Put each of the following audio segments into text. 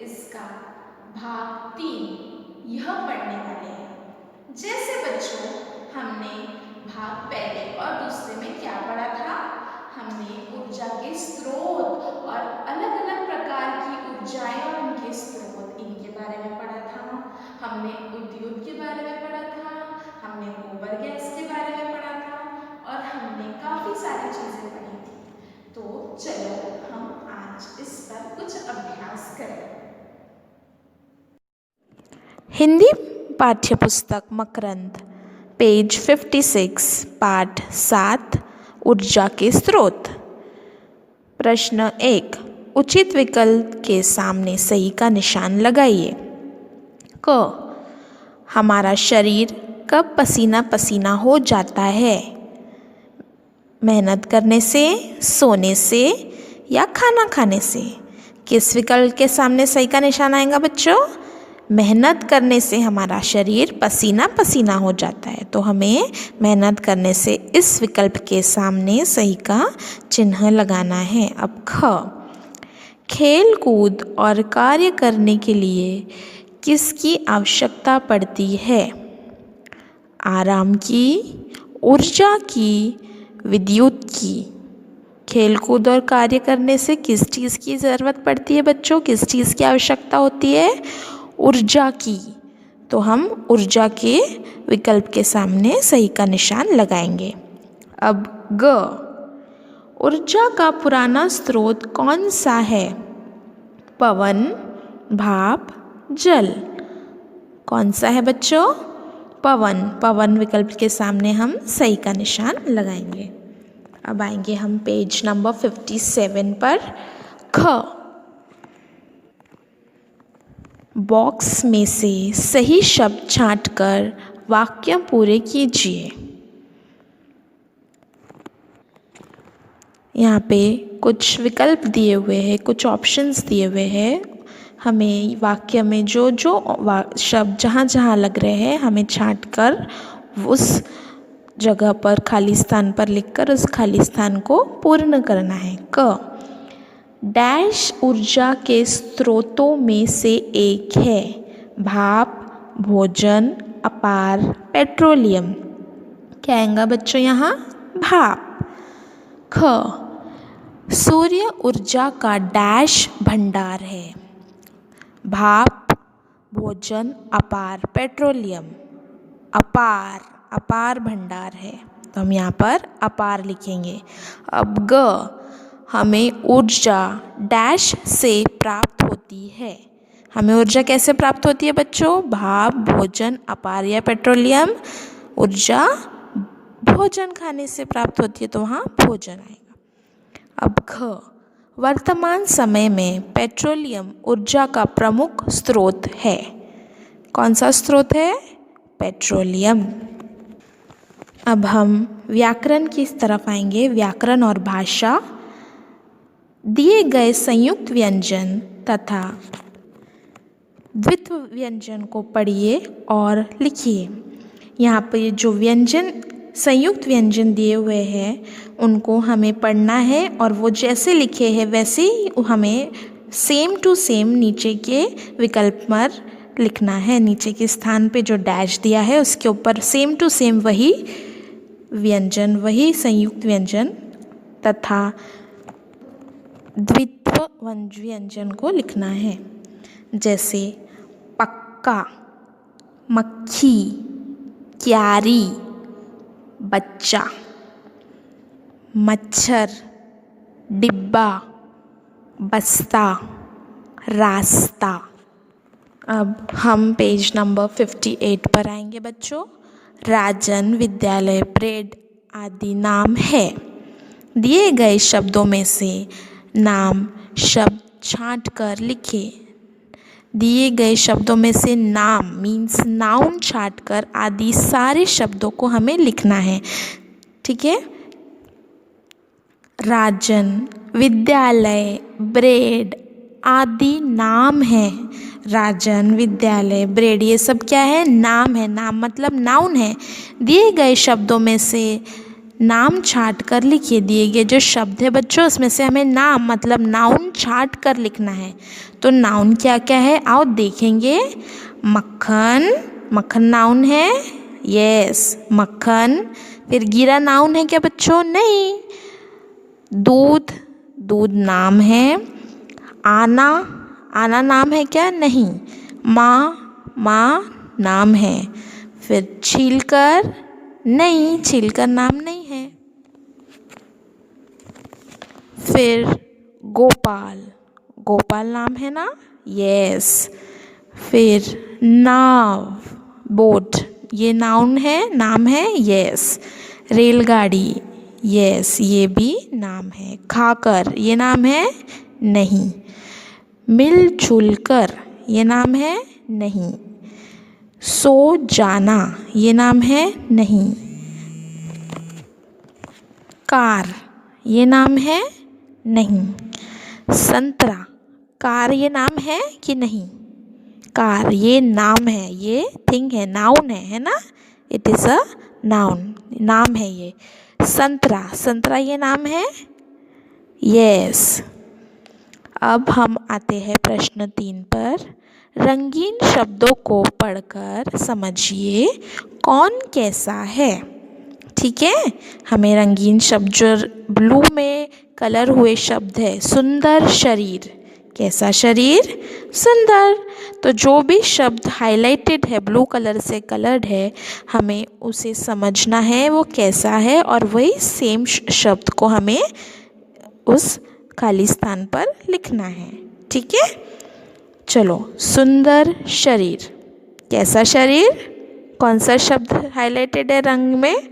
इसका भाग 3 यह पढ़ने वाले हैं। जैसे बच्चों हमने भाग पहले और दूसरे में क्या पढ़ा था? हमने ऊर्जा के स्रोत और अलग अलग प्रकार की ऊर्जाएं और उनके स्रोत इनके बारे में पढ़ा था। हमने उद्योग के बारे में पढ़ा था, हमने गोबर गैस के बारे में पढ़ा था और हमने काफी सारी चीजें पढ़ी थी। तो चलो हम आज इस पर कुछ अभ्यास करें। हिंदी पाठ्यपुस्तक मकरंद, पेज 56, पाठ 7, ऊर्जा के स्रोत। प्रश्न 1, उचित विकल्प के सामने सही का निशान लगाइए। क, हमारा शरीर कब पसीना पसीना हो जाता है? मेहनत करने से, सोने से या खाना खाने से? किस विकल्प के सामने सही का निशान आएगा बच्चों? मेहनत करने से हमारा शरीर पसीना पसीना हो जाता है, तो हमें मेहनत करने से इस विकल्प के सामने सही का चिन्ह लगाना है। अब ख, खेल कूद और कार्य करने के लिए किसकी आवश्यकता पड़ती है? आराम की, ऊर्जा की, विद्युत की? खेल कूद और कार्य करने से किस चीज़ की ज़रूरत पड़ती है बच्चों? किस चीज़ की आवश्यकता होती है? ऊर्जा की। तो हम ऊर्जा के विकल्प के सामने सही का निशान लगाएंगे। अब ग, ऊर्जा का पुराना स्रोत कौन सा है? पवन, भाप, जल? कौन सा है बच्चों? पवन। पवन विकल्प के सामने हम सही का निशान लगाएंगे। अब आएंगे हम पेज नंबर 57 पर। ख, बॉक्स में से सही शब्द छांटकर वाक्य पूरे कीजिए। यहाँ पे कुछ विकल्प दिए हुए हैं, कुछ ऑप्शंस दिए हुए हैं। हमें वाक्य में जो शब्द जहाँ जहाँ लग रहे हैं हमें छांटकर उस जगह पर खाली स्थान पर लिखकर उस खाली स्थान को पूर्ण करना है। क, डैश ऊर्जा के स्रोतों में से एक है। भाप, भोजन, अपार, पेट्रोलियम? क्या आएगा बच्चों यहाँ? भाप। ख, सूर्य ऊर्जा का डैश भंडार है। भाप, भोजन, अपार, पेट्रोलियम? अपार। अपार भंडार है, तो हम यहाँ पर अपार लिखेंगे। अब ग, हमें ऊर्जा डैश से प्राप्त होती है। हमें ऊर्जा कैसे प्राप्त होती है बच्चों? भाप, भोजन, अपार या पेट्रोलियम? ऊर्जा भोजन खाने से प्राप्त होती है, तो वहाँ भोजन आएगा। अब ख, वर्तमान समय में पेट्रोलियम ऊर्जा का प्रमुख स्रोत है। कौन सा स्रोत है? पेट्रोलियम। अब हम व्याकरण की तरफ आएंगे। व्याकरण और भाषा। दिए गए संयुक्त व्यंजन तथा द्वित्व व्यंजन को पढ़िए और लिखिए। यहाँ पे जो व्यंजन संयुक्त व्यंजन दिए हुए हैं उनको हमें पढ़ना है और वो जैसे लिखे हैं वैसे ही हमें सेम टू सेम नीचे के विकल्प पर लिखना है। नीचे के स्थान पे जो डैश दिया है उसके ऊपर सेम टू सेम वही व्यंजन, वही संयुक्त व्यंजन तथा द्वित्व व्यंजन को लिखना है। जैसे पक्का, मक्खी, क्यारी, बच्चा, मच्छर, डिब्बा, बस्ता, रास्ता। अब हम पेज नंबर 58 पर आएंगे बच्चों। राजन, विद्यालय, ब्रेड आदि नाम है। दिए गए शब्दों में से नाम शब्द छांट कर लिखे। दिए गए शब्दों में से नाम मीन्स नाउन छांट कर आदि सारे शब्दों को हमें लिखना है। ठीक है? राजन, विद्यालय, ब्रेड आदि नाम है। राजन, विद्यालय, ब्रेड ये सब क्या है? नाम है। नाम मतलब नाउन है। दिए गए शब्दों में से नाम छांट कर लिखिए। दिए गए जो शब्द है बच्चों उसमें से हमें नाम मतलब नाउन छांट कर लिखना है। तो नाउन क्या क्या है आओ देखेंगे। मक्खन, मक्खन नाउन है, यस मक्खन। फिर गिरा नाउन है क्या बच्चों? नहीं। दूध, दूध नाम है। आना, आना नाम है क्या? नहीं। माँ, माँ नाम है। फिर छीलकर, नहीं छीलकर नाम नहीं है। फिर गोपाल, गोपाल नाम है ना, यस। फिर नाव, बोट, ये नाउन है, नाम है, यस। रेलगाड़ी, यस ये भी नाम है। खाकर, ये नाम है, नहीं। मिलजुल कर, ये नाम है, नहीं। सो जाना, ये नाम है, नहीं। कार, ये नाम है, नहीं। संतरा, कार ये नाम है कि नहीं? कार ये नाम है, ये थिंग है, नाउन है ना, इट इज़ अ नाउन, नाम है ये। संतरा, संतरा ये नाम है, यस। अब हम आते हैं प्रश्न 3 पर। रंगीन शब्दों को पढ़कर समझिए कौन कैसा है। ठीक है, हमें रंगीन शब्द जो ब्लू में कलर हुए शब्द है, सुंदर शरीर, कैसा शरीर? सुंदर। तो जो भी शब्द हाईलाइटेड है, ब्लू कलर से कलर्ड है, हमें उसे समझना है वो कैसा है और वही सेम शब्द को हमें उस खाली स्थान पर लिखना है। ठीक है, चलो। सुंदर शरीर, कैसा शरीर? कौन सा शब्द हाईलाइटेड है रंग में?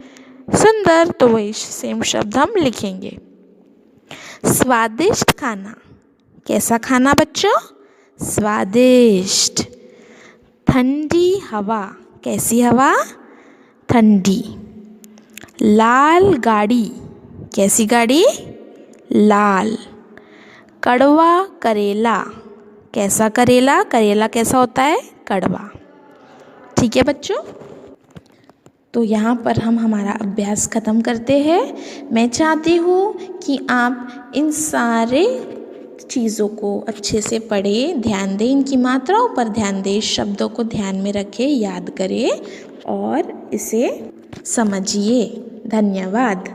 सुंदर, तो वही सेम शब्द हम लिखेंगे। स्वादिष्ट खाना, कैसा खाना बच्चों? स्वादिष्ट। ठंडी हवा, कैसी हवा? ठंडी। लाल गाड़ी, कैसी गाड़ी? लाल। कड़वा करेला, कैसा करेला? करेला कैसा होता है? कड़वा। ठीक है बच्चों, तो यहाँ पर हम हमारा अभ्यास ख़त्म करते हैं। मैं चाहती हूँ कि आप इन सारे चीज़ों को अच्छे से पढ़ें, ध्यान दें, इनकी मात्राओं पर ध्यान दें, शब्दों को ध्यान में रखें, याद करें और इसे समझिए। धन्यवाद।